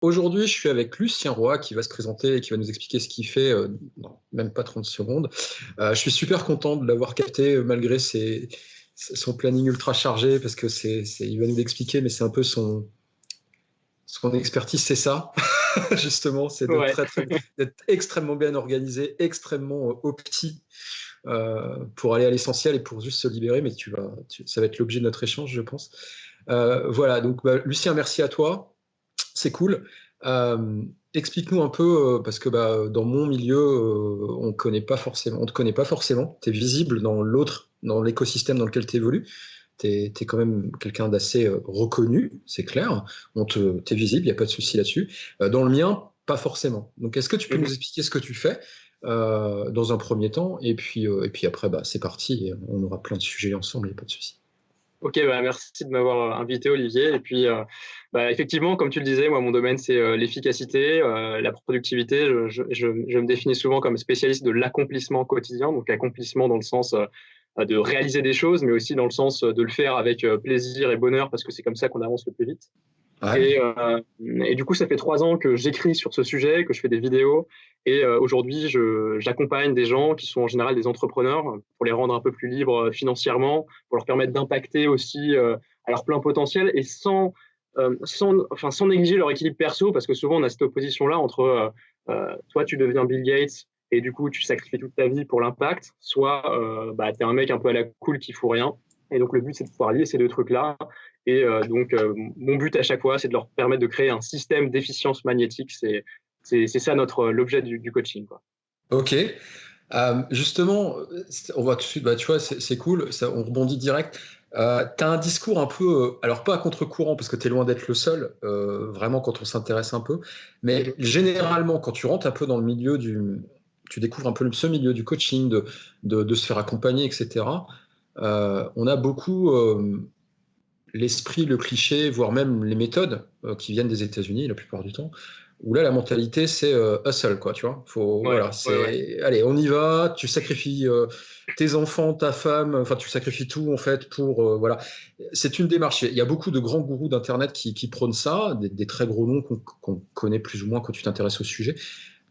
Aujourd'hui, je suis avec Lucien Roy qui va se présenter et qui va nous expliquer ce qu'il fait dans même pas 30 secondes. Je suis super content de l'avoir capté malgré son planning ultra chargé parce que il va nous l'expliquer, mais c'est un peu son expertise, c'est ça, justement, c'est Ouais, d'être extrêmement bien organisé, extrêmement opti pour aller à l'essentiel et pour juste se libérer, mais ça va être l'objet de notre échange, je pense. Voilà, donc Lucien, merci à toi. C'est cool. Explique-nous un peu, parce que dans mon milieu, on te connaît pas forcément. Tu es visible dans l'écosystème dans lequel tu évolues. Tu es quand même quelqu'un d'assez reconnu, c'est clair. T'es visible, il n'y a pas de souci là-dessus. Dans le mien, pas forcément. Donc, est-ce que tu peux nous mhm. expliquer ce que tu fais dans un premier temps? Et puis après, c'est parti. Et on aura plein de sujets ensemble, il n'y a pas de souci. Ok, merci de m'avoir invité, Olivier. Et puis, effectivement, comme tu le disais, moi, mon domaine, c'est l'efficacité, la productivité. Je me définis souvent comme spécialiste de l'accomplissement quotidien, donc accomplissement dans le sens de réaliser des choses, mais aussi dans le sens de le faire avec plaisir et bonheur, parce que c'est comme ça qu'on avance le plus vite. Ouais. Et du coup, ça fait 3 ans que j'écris sur ce sujet, que je fais des vidéos. Et aujourd'hui, j'accompagne des gens qui sont en général des entrepreneurs pour les rendre un peu plus libres financièrement, pour leur permettre d'impacter aussi à leur plein potentiel et sans négliger leur équilibre perso, parce que souvent, on a cette opposition-là entre toi, tu deviens Bill Gates et du coup, tu sacrifies toute ta vie pour l'impact, soit tu es un mec un peu à la cool qui fout rien. Et donc, le but, c'est de pouvoir lier ces deux trucs-là. Et mon but à chaque fois, c'est de leur permettre de créer un système d'efficience magnétique. C'est ça l'objet du coaching, quoi. Ok. Justement, on va tout de suite, tu vois, c'est cool, on rebondit direct. Tu as un discours un peu, alors pas à contre-courant, parce que tu es loin d'être le seul, vraiment quand on s'intéresse un peu, mais Mhm. généralement, quand tu rentres un peu dans le milieu tu découvres un peu ce milieu du coaching, de se faire accompagner, etc. On a beaucoup l'esprit, le cliché, voire même les méthodes qui viennent des États-Unis la plupart du temps, où là la mentalité c'est hustle, quoi, tu vois. Ouais, Voilà, ouais, ouais. c'est allez, on y va, tu sacrifies tes enfants, ta femme, enfin tu sacrifies tout en fait pour voilà. C'est une démarche. Il y a beaucoup de grands gourous d'internet qui prônent ça, des très gros noms qu'on connaît plus ou moins quand tu t'intéresses au sujet.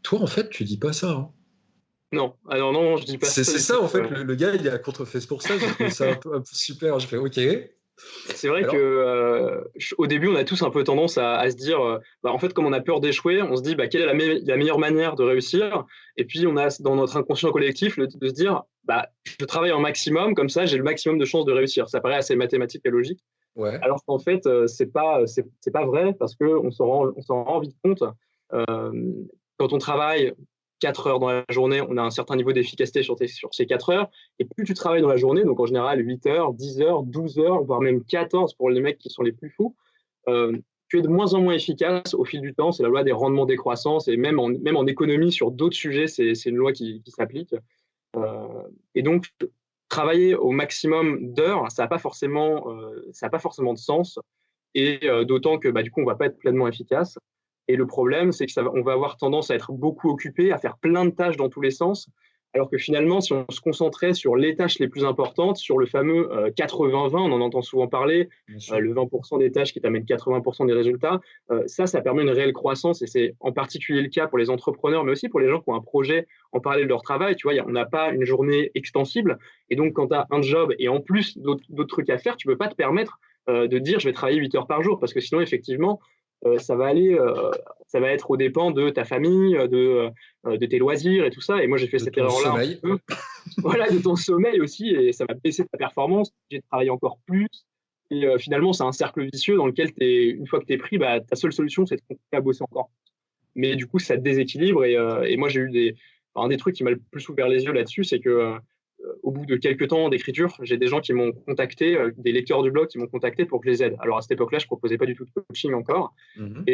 Toi en fait, tu dis pas ça, hein. Non, alors non, je dis pas C'est ça du tout. ça en fait, le gars il est à contre-fesse pour ça. J'ai trouvé ça un peu super. Je fais ok. C'est vrai que Alors, au début, on a tous un peu tendance à se dire, en fait, comme on a peur d'échouer, on se dit, quelle est la meilleure manière de réussir? Et puis, on a dans notre inconscient collectif de se dire, je travaille un maximum, comme ça, j'ai le maximum de chances de réussir. Ça paraît assez mathématique et logique. ouais. Alors qu'en fait, c'est pas vrai parce qu'on s'en rend vite compte. Euh, Quand on travaille 4 heures dans la journée, on a un certain niveau d'efficacité sur ces 4 heures. Et plus tu travailles dans la journée, donc en général 8 heures, 10 heures, 12 heures, voire même 14 pour les mecs qui sont les plus fous, euh, tu es de moins en moins efficace au fil du temps. C'est la loi des rendements décroissants. Et même en économie, sur d'autres sujets, c'est une loi qui s'applique. Euh, et donc, travailler au maximum d'heures, ça a pas forcément de sens. Et d'autant que du coup, on va pas être pleinement efficace. Et le problème, c'est que on va avoir tendance à être beaucoup occupé, à faire plein de tâches dans tous les sens, alors que finalement, si on se concentrait sur les tâches les plus importantes, sur le fameux 80-20, on en entend souvent parler, Bien sûr. le 20% des tâches qui t'amènent 80% des résultats, ça permet une réelle croissance et c'est en particulier le cas pour les entrepreneurs, mais aussi pour les gens qui ont un projet en parallèle de leur travail. Tu vois, on n'a pas une journée extensible et donc quand tu as un job et en plus d'autres trucs à faire, tu peux pas te permettre de dire je vais travailler 8 heures par jour parce que sinon, effectivement, ça va être aux dépens de ta famille, de tes loisirs et tout ça. Et moi, j'ai fait De cette ton erreur-là un petit sommeil. peu. Voilà, de ton sommeil aussi, et ça va baisser ta performance. J'ai travaillé encore plus. Et finalement, c'est un cercle vicieux dans lequel une fois que tu es pris, ta seule solution, c'est de continuer à bosser encore. Mais du coup, ça te déséquilibre. Et moi, j'ai eu un des trucs qui m'a le plus ouvert les yeux là-dessus, c'est que au bout de quelques temps d'écriture, j'ai des gens qui m'ont contacté, des lecteurs du blog qui m'ont contacté pour que je les aide. Alors à cette époque-là, je proposais pas du tout de coaching encore. Mhm.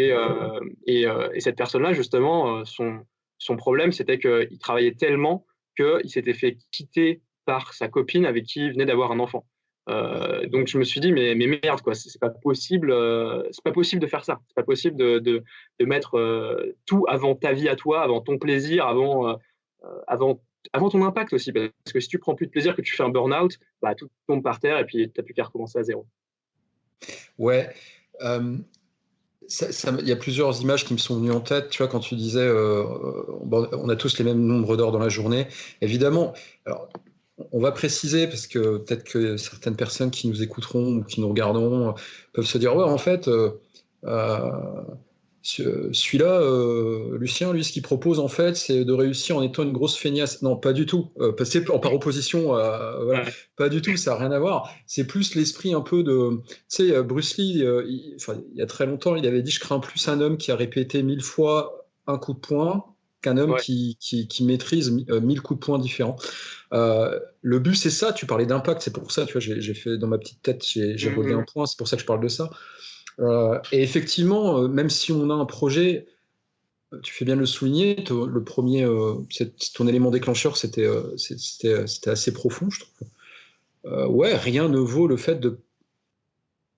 Et cette personne-là, justement, son problème, c'était qu'il travaillait tellement qu'il s'était fait quitter par sa copine avec qui il venait d'avoir un enfant. Ouais. Donc je me suis dit, mais merde, quoi, c'est pas possible de faire ça. C'est pas possible de mettre tout avant ta vie à toi, avant ton plaisir, avant, avant ton impact aussi. Parce que si tu prends plus de plaisir, que tu fais un burn-out, tout tombe par terre et puis tu n'as plus qu'à recommencer à zéro. Ouais. Euh, Il y a plusieurs images qui me sont venues en tête. Tu vois, quand tu disais, bon, on a tous les mêmes nombres d'heures dans la journée. Évidemment, alors, on va préciser parce que peut-être que certaines personnes qui nous écouteront ou qui nous regarderont peuvent se dire, ouais, en fait, euh, celui-là, Lucien, lui, ce qu'il propose, en fait, c'est de réussir en étant une grosse feignasse. Non, pas du tout. Passer par opposition, voilà, Ouais, pas du tout, ça n'a rien à voir. C'est plus l'esprit un peu de... Tu sais, Bruce Lee, enfin, il y a très longtemps, il avait dit, je crains plus un homme qui a répété 1000 fois un coup de poing qu'un homme ouais. qui maîtrise 1000 coups de poing différents. Le but, c'est ça. Tu parlais d'impact, c'est pour ça, tu vois, j'ai fait dans ma petite tête, j'ai relié un Mhm. point, c'est pour ça que je parle de ça. Et effectivement, même si on a un projet, tu fais bien de le souligner, le premier, ton élément déclencheur, c'était assez profond, je trouve. Ouais, rien ne vaut le fait de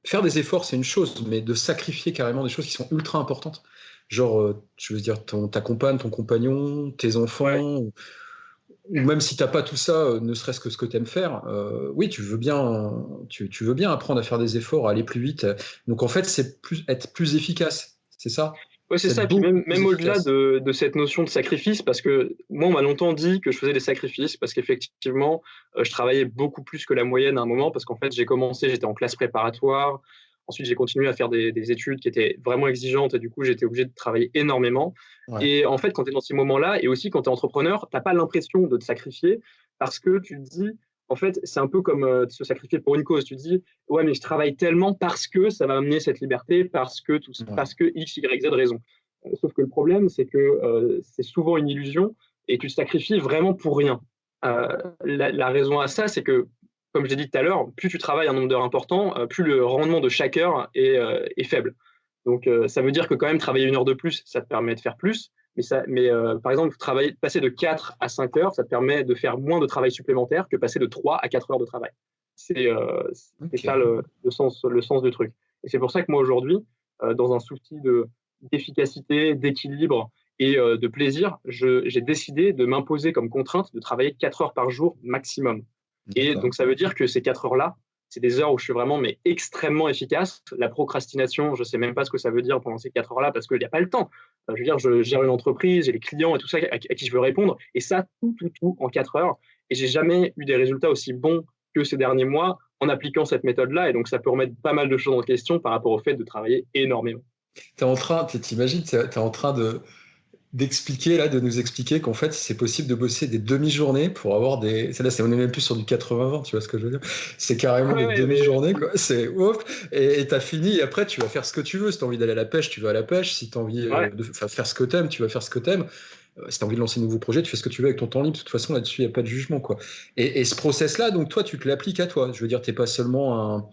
faire des efforts, c'est une chose, mais de sacrifier carrément des choses qui sont ultra importantes. Genre, je veux dire, ta compagne, ton compagnon, tes Ouais. enfants, ou même si t'as pas tout ça, ne serait-ce que ce que tu aimes faire, oui, tu veux bien apprendre à faire des efforts, à aller plus vite. Donc en fait, c'est être plus efficace, c'est ça? Ouais, c'est C'est ça. être Et puis beaucoup plus même au-delà efficace. de cette notion de sacrifice, parce que moi, on m'a longtemps dit que je faisais des sacrifices, parce qu'effectivement, je travaillais beaucoup plus que la moyenne à un moment, parce qu'en fait, j'ai commencé, j'étais en classe préparatoire. Ensuite, j'ai continué à faire des études qui étaient vraiment exigeantes, et du coup, j'étais obligé de travailler énormément. Ouais. Et en fait, quand tu es dans ces moments-là, et aussi quand tu es entrepreneur, tu n'as pas l'impression de te sacrifier, parce que tu te dis, en fait, c'est un peu comme se sacrifier pour une cause. Tu te dis, ouais, mais je travaille tellement parce que ça va amener cette liberté, Ouais. parce que X, Y, Z raison. Sauf que le problème, c'est que c'est souvent une illusion et tu te sacrifies vraiment pour rien. La raison à ça, c'est que, comme je l'ai dit tout à l'heure, plus tu travailles un nombre d'heures important, plus le rendement de chaque heure est faible. Donc, ça veut dire que quand même, travailler une heure de plus, ça te permet de faire plus. Par exemple, passer de 4 à 5 heures, ça te permet de faire moins de travail supplémentaire que passer de 3 à 4 heures de travail. C'est ça Ok. le sens du truc. Et c'est pour ça que moi, aujourd'hui, dans un souci d'efficacité, d'équilibre et de plaisir, j'ai décidé de m'imposer comme contrainte de travailler 4 heures par jour maximum. Et D'accord. donc, ça veut dire que ces 4 heures-là, c'est des heures où je suis vraiment mais extrêmement efficace. La procrastination, je ne sais même pas ce que ça veut dire pendant ces 4 heures-là parce qu'il n'y a pas le temps. Je veux dire, je gère une entreprise, j'ai les clients et tout ça à qui je veux répondre. Et ça, tout en 4 heures. Et j'ai jamais eu des résultats aussi bons que ces derniers mois en appliquant cette méthode-là. Et donc, ça peut remettre pas mal de choses en question par rapport au fait de travailler énormément. T'imagines, t'es en train d'expliquer, là, de nous expliquer qu'en fait, c'est possible de bosser des demi-journées pour avoir des. On est même plus sur du 80-20, tu vois ce que je veux dire? C'est carrément des Ouais, demi-journées, quoi. C'est ouf. Et t'as fini, et après, tu vas faire ce que tu veux. Si t'as envie d'aller à la pêche, tu vas à la pêche. Si t'as envie ouais, faire ce que t'aimes, tu vas faire ce que t'aimes. Si t'as envie de lancer de nouveaux projets, tu fais ce que tu veux avec ton temps libre. De toute façon, là-dessus, il n'y a pas de jugement, quoi. Et ce process-là, donc, toi, tu te l'appliques à toi. Je veux dire, t'es pas seulement un.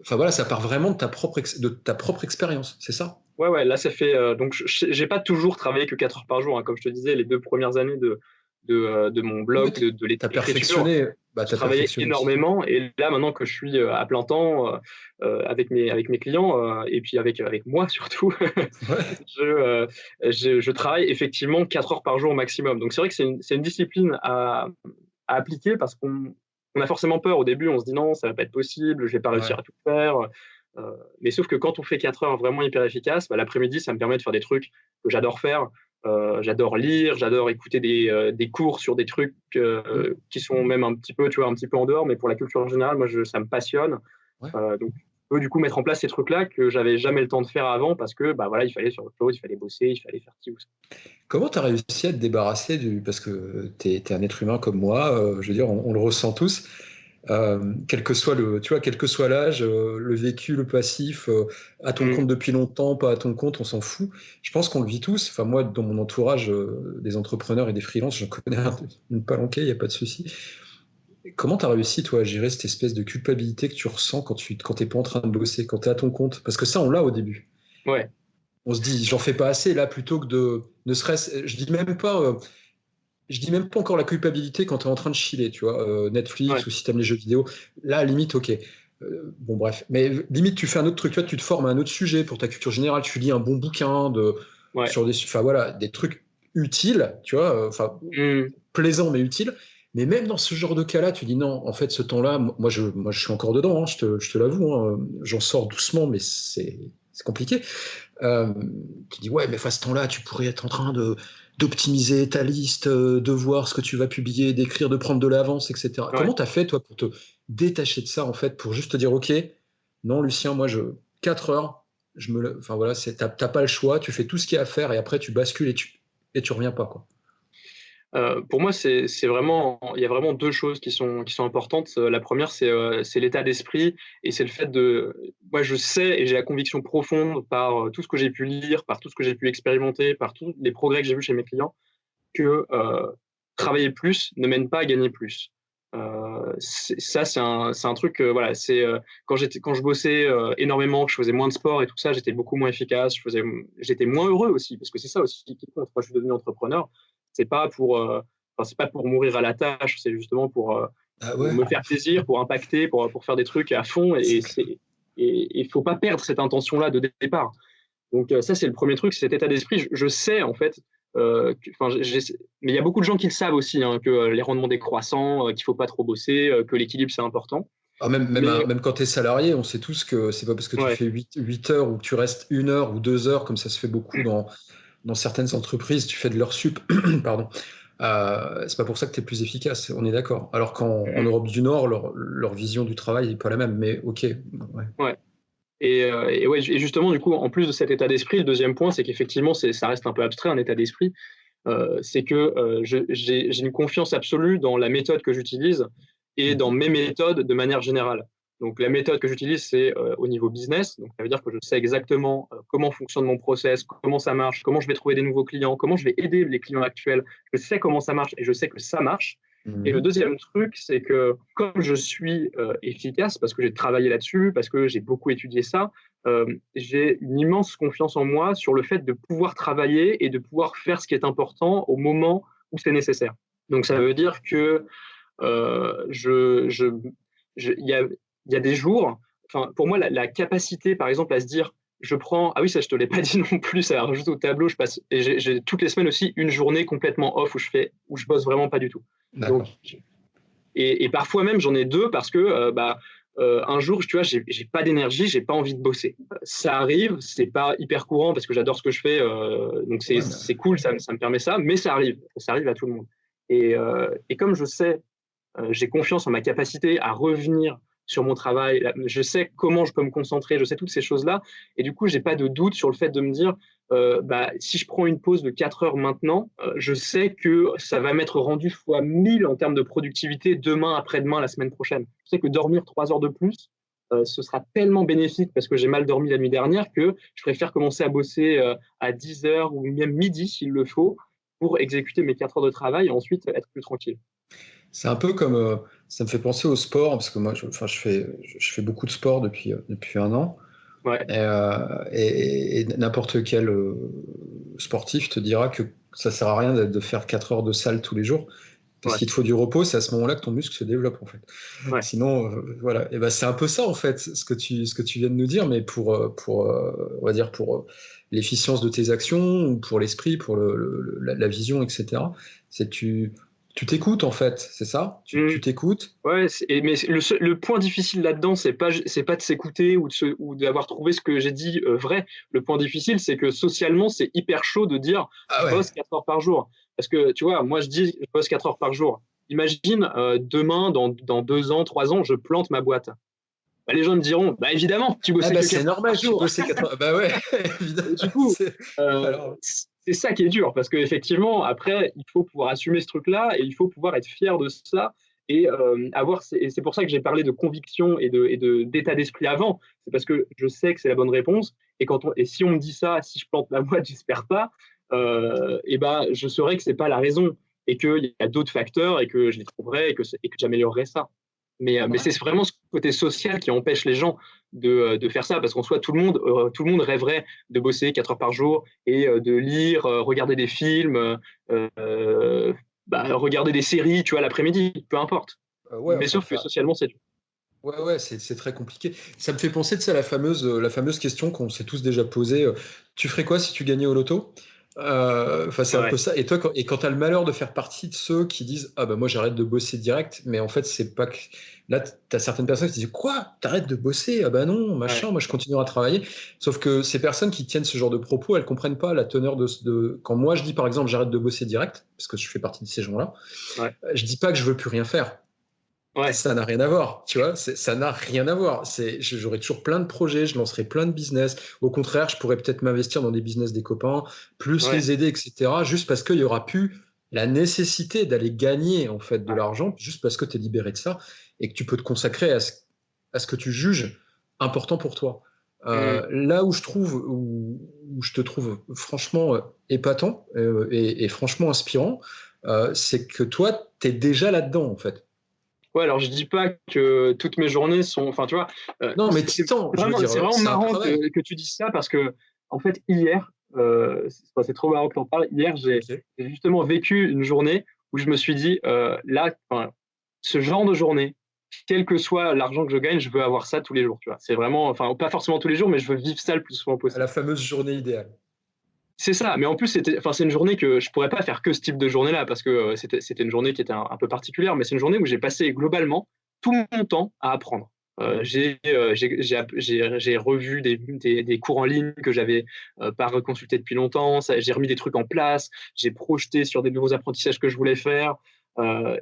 Enfin, voilà, ça part vraiment de ta propre expérience, c'est ça? ouais. Là, ça fait. Donc, j'ai pas toujours travaillé que 4 heures par jour, hein. Comme je te disais, les 2 premières années de mon Oui, blog, de t'as l'écriture, perfectionné, bah, je t'as travaillais perfectionné aussi. énormément. Et là, maintenant que je suis à plein temps avec mes clients et puis avec moi surtout, Ouais, je, euh, je travaille effectivement 4 heures par jour au maximum. Donc, c'est vrai que c'est une discipline à appliquer parce qu'on a forcément peur. Au début, on se dit non, ça va pas être possible, je vais pas réussir ouais. à tout faire. Mais sauf que quand on fait 4 heures vraiment hyper efficaces, bah, l'après-midi, ça me permet de faire des trucs que j'adore faire. J'adore lire, j'adore écouter des cours sur des trucs Mm. qui sont même un petit peu, tu vois, un petit peu en dehors, mais pour la culture générale, moi, ça me passionne. Ouais. Donc, je peux du coup mettre en place ces trucs-là que j'avais jamais le temps de faire avant parce que, bah voilà, il fallait sur autre chose, il fallait bosser, il fallait faire ci ou ça. Comment t'as réussi à te débarrasser du... Parce que t'es un être humain comme moi, je veux dire, on le ressent tous. Quel que soit tu vois, quel que soit l'âge, le vécu, le passif, à ton Mm. compte depuis longtemps, pas à ton compte, on s'en fout. Je pense qu'on le vit tous. Enfin, moi, dans mon entourage, des entrepreneurs et des freelances, j'en connais une palanquée, il n'y a pas de souci. Comment tu as réussi, toi, à gérer cette espèce de culpabilité que tu ressens quand t'es pas en train de bosser, quand tu es à ton compte? Parce que ça, on l'a au début. Ouais, On se dit, j'en fais pas assez là, plutôt que de, ne serait-ce, je dis même pas encore la culpabilité quand tu es en train de chiller, tu vois, Netflix ouais, ou si tu aimes les jeux vidéo. Là, à la limite, ok. Bon, bref. Mais limite, tu fais un autre truc, tu vois, tu te formes à un autre sujet pour ta culture générale, tu lis un bon bouquin ouais. sur enfin voilà, des trucs utiles, tu vois, enfin, Mm. plaisant mais utile. Mais même dans ce genre de cas-là, tu dis non, en fait, ce temps-là, moi je suis encore dedans, hein, je te l'avoue, hein, j'en sors doucement, mais c'est compliqué. Tu dis, ouais, mais à ce temps-là, tu pourrais être en train d'optimiser ta liste, de voir ce que tu vas publier, d'écrire, de prendre de l'avance, etc. Ouais. Comment tu as fait, toi, pour te détacher de ça, en fait, pour juste te dire, OK, non, Lucien, moi, 4 heures, enfin voilà, t'as pas le choix, tu fais tout ce qu'il y a à faire et après, tu bascules et tu reviens pas, quoi. Pour moi, c'est vraiment, il y a vraiment deux choses qui sont importantes. La première, c'est l'état d'esprit et c'est le fait moi, je sais et j'ai la conviction profonde par tout ce que j'ai pu lire, par tout ce que j'ai pu expérimenter, par tous les progrès que j'ai vus chez mes clients, que travailler plus ne mène pas à gagner plus. Ça, c'est un truc, voilà, quand je bossais énormément, que je faisais moins de sport et tout ça, j'étais beaucoup moins efficace, j'étais moins heureux aussi, parce que c'est ça aussi qui compte. Moi, je suis devenu entrepreneur, c'est pas pour, c'est pas pour mourir à la tâche, c'est justement Ah pour ouais, me faire plaisir, pour impacter, pour faire des trucs à fond, et il faut pas perdre cette intention-là de départ. Donc ça, c'est le premier truc, c'est cet état d'esprit. Je sais, en fait, mais il y a beaucoup de gens qui le savent aussi, hein, que les rendements décroissants, qu'il ne faut pas trop bosser, que l'équilibre, c'est important. ah, Mais même quand tu es salarié, on sait tous que c'est pas parce que tu ouais, fais 8 heures ou que tu restes 1 heure ou 2 heures, comme ça se fait beaucoup dans certaines entreprises, tu fais de l'heure sup, pardon. C'est pas pour ça que tu es plus efficace, on est d'accord. Alors qu'en Europe du Nord, leur vision du travail n'est pas la même, mais ok. Ouais. ouais. Et justement, du coup, en plus de cet état d'esprit, le deuxième point, c'est qu'effectivement, ça reste un peu abstrait, un état d'esprit. C'est que j'ai une confiance absolue dans la méthode que j'utilise et dans mes méthodes de manière générale. Donc la méthode que j'utilise, c'est au niveau business. Donc ça veut dire que je sais exactement comment fonctionne mon process, comment ça marche, comment je vais trouver des nouveaux clients, comment je vais aider les clients actuels. Je sais comment ça marche et je sais que ça marche. Et le deuxième truc, c'est que comme je suis efficace, parce que j'ai travaillé là-dessus, parce que j'ai beaucoup étudié ça, j'ai une immense confiance en moi sur le fait de pouvoir travailler et de pouvoir faire ce qui est important au moment où c'est nécessaire. Donc ça veut dire que il y a des jours, enfin, pour moi, la capacité, par exemple, à se dire, ah oui, ça, je te l'ai pas dit non plus, ça rajoute au tableau, et j'ai toutes les semaines aussi une journée complètement off où je bosse vraiment pas du tout. Donc, D'accord. et parfois même, j'en ai deux parce que, un jour, tu vois, j'ai pas d'énergie, j'ai pas envie de bosser. Ça arrive, c'est pas hyper courant parce que j'adore ce que je fais, donc Ouais, c'est cool, ça me permet ça, mais ça arrive à tout le monde. Et comme je sais j'ai confiance en ma capacité à revenir sur mon travail. Je sais comment je peux me concentrer, je sais toutes ces choses-là. Et du coup, je n'ai pas de doute sur le fait de me dire, si je prends une pause de 4 heures maintenant, je sais que ça va m'être rendu fois 1000 en termes de productivité demain, après-demain, la semaine prochaine. Je sais que dormir 3 heures de plus, ce sera tellement bénéfique parce que j'ai mal dormi la nuit dernière que je préfère commencer à bosser à 10 heures ou même midi s'il le faut pour exécuter mes 4 heures de travail et ensuite être plus tranquille. c'est un peu comme, ça me fait penser au sport, parce que moi, enfin, je fais beaucoup de sport depuis 1 an, Ouais, et n'importe quel sportif te dira que ça sert à rien de faire 4 heures de salle tous les jours, parce ouais, qu'il te faut du repos, c'est à ce moment-là que ton muscle se développe, en fait. ouais. Sinon, voilà. Et ben, c'est un peu ça, en fait, ce que tu viens de nous dire, mais on va dire, pour l'efficience de tes actions, ou pour l'esprit, pour la vision, etc. C'est tu t'écoutes, en fait, c'est ça? Mmh. Tu t'écoutes. Ouais, mais le point difficile là-dedans, c'est pas de s'écouter ou d'avoir trouvé ce que j'ai dit vrai. Le point difficile, c'est que socialement, c'est hyper chaud de dire Ah je ouais. bosse 4 heures par jour. Parce que tu vois, moi je dis je bosse 4 heures par jour. Imagine demain, dans 2 ans, 3 ans, je plante ma boîte. Bah, les gens me diront bah évidemment, tu Ah bossais bah que c'est 4 heures par normal, tu jour. bossais 80. Bah ouais, évidemment. Et du coup, Alors, c'est ça qui est dur, parce qu'effectivement, après, il faut pouvoir assumer ce truc-là et il faut pouvoir être fier de ça et et c'est pour ça que j'ai parlé de conviction d'état d'esprit avant. C'est parce que je sais que c'est la bonne réponse et si on me dit ça, si je plante ma boîte, j'espère pas, et ben, je saurais que c'est pas la raison et qu'il y a d'autres facteurs et que je les trouverais et que j'améliorerais ça. Mais ouais. c'est vraiment ce côté social qui empêche les gens de faire ça, parce qu'en soi, tout le monde rêverait de bosser 4 heures par jour et de lire, regarder des films, regarder des séries, tu vois, l'après-midi, peu importe. Ouais, Mais enfin, sauf que socialement, c'est dur. ouais, c'est très compliqué. Ça me fait penser, tu sais, à la fameuse question qu'on s'est tous déjà posée. Tu ferais quoi si tu gagnais au loto? C'est un peu ça. Et toi, quand tu as le malheur de faire partie de ceux qui disent ah bah moi j'arrête de bosser direct, mais en fait c'est pas que là tu as certaines personnes qui disent quoi, t'arrêtes de bosser, ah bah non machin, moi je continuerai à travailler. Sauf que ces personnes qui tiennent ce genre de propos, elles comprennent pas la teneur de quand moi je dis par exemple j'arrête de bosser direct parce que je fais partie de ces gens-là, je dis pas que je veux plus rien faire. Ça n'a rien à voir, tu vois, ça n'a rien à voir. J'aurai toujours plein de projets, je lancerai plein de business. Au contraire, je pourrais peut-être m'investir dans des business des copains, plus les aider, etc. Juste parce qu'il y aura plus la nécessité d'aller gagner en fait de l'argent, juste parce que tu es libéré de ça et que tu peux te consacrer à ce que tu juges important pour toi. Là où je te trouve franchement épatant et franchement inspirant, c'est que toi, tu es déjà là-dedans en fait. Ouais, alors je dis pas que toutes mes journées sont. Enfin, tu vois, non, mais c'est vraiment marrant que tu dises ça parce que, en fait, hier, c'est trop marrant que tu en parles. Hier, j'ai justement vécu une journée où je me suis dit, là, ce genre de journée, quel que soit l'argent que je gagne, je veux avoir ça tous les jours. Tu vois, c'est vraiment, enfin, pas forcément tous les jours, mais je veux vivre ça le plus souvent possible. La fameuse journée idéale. C'est ça, mais en plus, c'est une journée que je pourrais pas faire que ce type de journée-là, parce que c'était une journée qui était un peu particulière, mais c'est une journée où j'ai passé globalement tout mon temps à apprendre. J'ai revu des cours en ligne que j'avais pas reconsultés depuis longtemps, j'ai remis des trucs en place, j'ai projeté sur des nouveaux apprentissages que je voulais faire,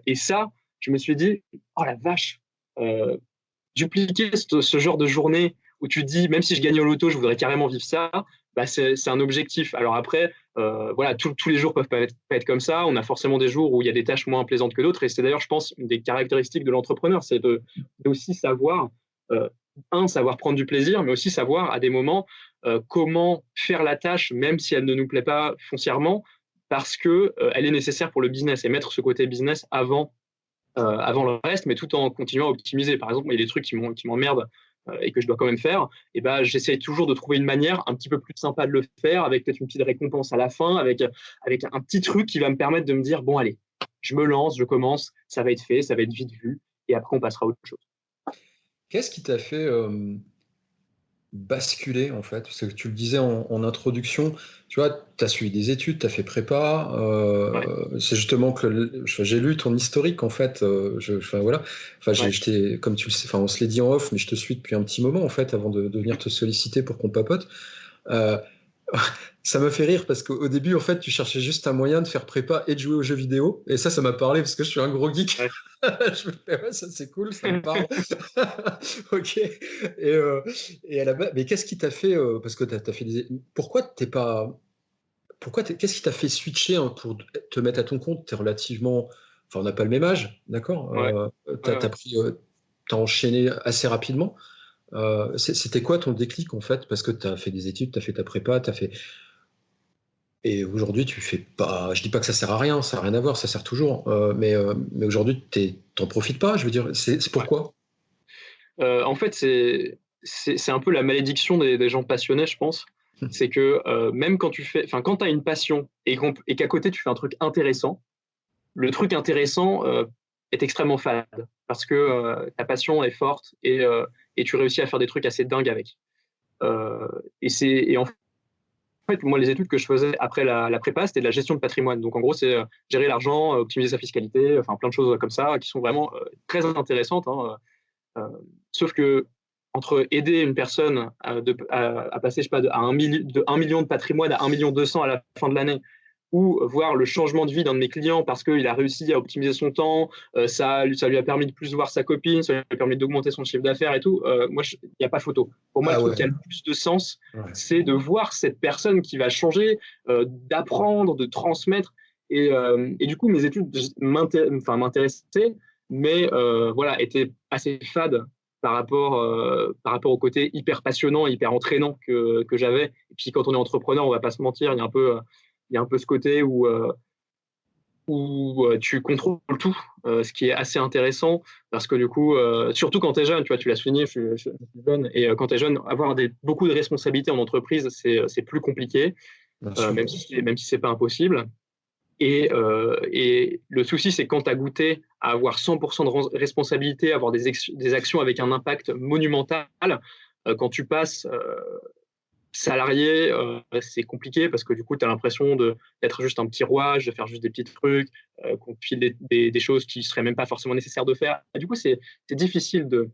et ça, je me suis dit, oh la vache, dupliquer ce genre de journée où tu te dis, même si je gagne au loto, je voudrais carrément vivre ça, bah c'est un objectif. Alors après, voilà, tous les jours peuvent pas être comme ça. On a forcément des jours où il y a des tâches moins plaisantes que d'autres. Et c'est d'ailleurs, je pense, une des caractéristiques de l'entrepreneur, c'est d'aussi savoir, savoir prendre du plaisir, mais aussi savoir à des moments comment faire la tâche, même si elle ne nous plaît pas foncièrement, parce que elle est nécessaire pour le business et mettre ce côté business avant le reste, mais tout en continuant à optimiser. Par exemple, il y a des trucs qui m'emmerdent et que je dois quand même faire, et ben, j'essaie toujours de trouver une manière un petit peu plus sympa de le faire, avec peut-être une petite récompense à la fin, avec un petit truc qui va me permettre de me dire, bon, allez, je me lance, je commence, ça va être fait, ça va être vite vu, et après, on passera à autre chose. Qu'est-ce qui t'a fait basculer, en fait? Parce que tu le disais en introduction, tu vois, tu as suivi des études, tu as fait prépa. C'est justement que j'ai lu ton historique, en fait. Voilà. Comme tu le sais, on se l'est dit en off, mais je te suis depuis un petit moment, en fait, avant de venir te solliciter pour qu'on papote. Euh, Ça m'a fait rire parce qu'au début, en fait, tu cherchais juste un moyen de faire prépa et de jouer aux jeux vidéo. Et ça m'a parlé parce que je suis un gros geek. Je me fais, ouais, ça c'est cool, ça me parle. Ok. Et à la base, mais qu'est-ce qui t'a fait, parce que t'as fait pourquoi t'es pas, qu'est-ce qui t'a fait switcher hein, pour te mettre à ton compte? T'es relativement, enfin, on n'a pas le même âge, d'accord? T'as enchaîné assez rapidement. C'était quoi ton déclic en fait? Parce que tu as fait des études, tu as fait ta prépa, et aujourd'hui tu fais pas. Je dis pas que ça sert à rien, ça n'a rien à voir, ça sert toujours. Mais aujourd'hui, t'en profites pas, je veux dire, c'est pourquoi? En fait, c'est un peu la malédiction des gens passionnés, je pense. C'est que même quand quand tu as une passion et qu'à côté tu fais un truc intéressant, le truc intéressant est extrêmement fade parce que ta passion est forte et tu réussis à faire des trucs assez dingues avec. Et en fait, moi, les études que je faisais après la prépa, c'était de la gestion de patrimoine. Donc, en gros, c'est gérer l'argent, optimiser sa fiscalité, enfin plein de choses comme ça qui sont vraiment très intéressantes. Hein. Sauf que entre aider une personne à passer, je sais pas, de 1 million de patrimoine à 1,2 million à la fin de l'année, ou voir le changement de vie d'un de mes clients parce qu'il a réussi à optimiser son temps, ça lui a permis de plus voir sa copine, ça lui a permis d'augmenter son chiffre d'affaires et tout. Moi, il n'y a pas photo. Pour moi, le truc qui a le plus de sens, c'est de voir cette personne qui va changer, d'apprendre, de transmettre. Et du coup, mes études m'intéressaient, mais voilà, étaient assez fades par rapport au côté hyper passionnant, hyper entraînant que j'avais. Et puis quand on est entrepreneur, on va pas se mentir, il y a un peu ce côté où tu contrôles tout, ce qui est assez intéressant parce que du coup, surtout quand tu es jeune, tu vois, tu l'as souligné, je suis jeune, et quand tu es jeune, avoir beaucoup de responsabilités en entreprise, c'est plus compliqué, même si c'est pas impossible. Et le souci, c'est quand tu as goûté à avoir 100% de responsabilité, avoir des actions avec un impact monumental, quand tu passes salarié, c'est compliqué parce que du coup, tu as l'impression d'être juste un petit rouage, de faire juste des petits trucs, qu'on te file des choses qui seraient même pas forcément nécessaires de faire. Et du coup, c'est difficile de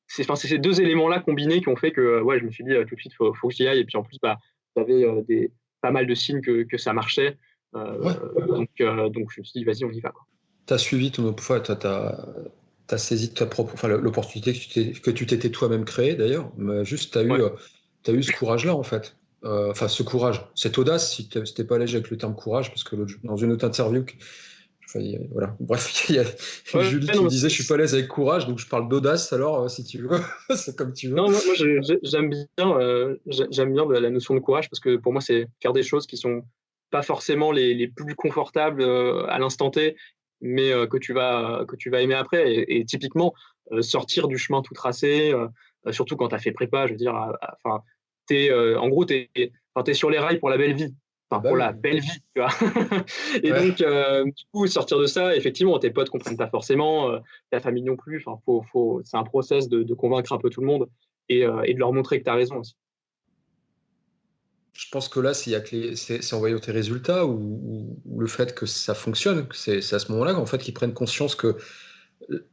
c'est ces deux éléments-là combinés qui ont fait que ouais, je me suis dit tout de suite, faut que j'y aille. Et puis en plus, bah, j'avais pas mal de signes que ça marchait. Ouais. Donc je me suis dit, vas-y, on y va, quoi. Tu as suivi ton fois, tu as saisi ta propre, enfin, l'opportunité que tu t'étais toi-même créée d'ailleurs, mais juste tu as Ouais. eu ce courage-là en fait. Enfin, ce courage, cette audace, si tu n'es pas léger avec le terme courage, parce que dans une autre interview, voilà. Bref, il y a Ouais, Julie qui non, me disait je suis pas à l'aise avec courage, donc je parle d'audace alors, si tu veux, c'est comme tu veux. non, moi j'aime bien la notion de courage parce que pour moi, c'est faire des choses qui sont pas forcément les plus confortables à l'instant T, mais que tu vas aimer après. Et typiquement, sortir du chemin tout tracé, surtout quand tu as fait prépa, je veux dire, enfin, en gros, t'es sur les rails pour la belle vie. Enfin, Bah pour oui. la belle vie, tu vois. Et Ouais. donc, du coup, sortir de ça, effectivement, tes potes comprennent pas forcément, ta famille non plus. Enfin, c'est un process de convaincre un peu tout le monde et de leur montrer que tu as raison aussi. Je pense que là, c'est en voyant tes résultats ou le fait que ça fonctionne, c'est à ce moment-là qu'en fait qu'ils prennent conscience que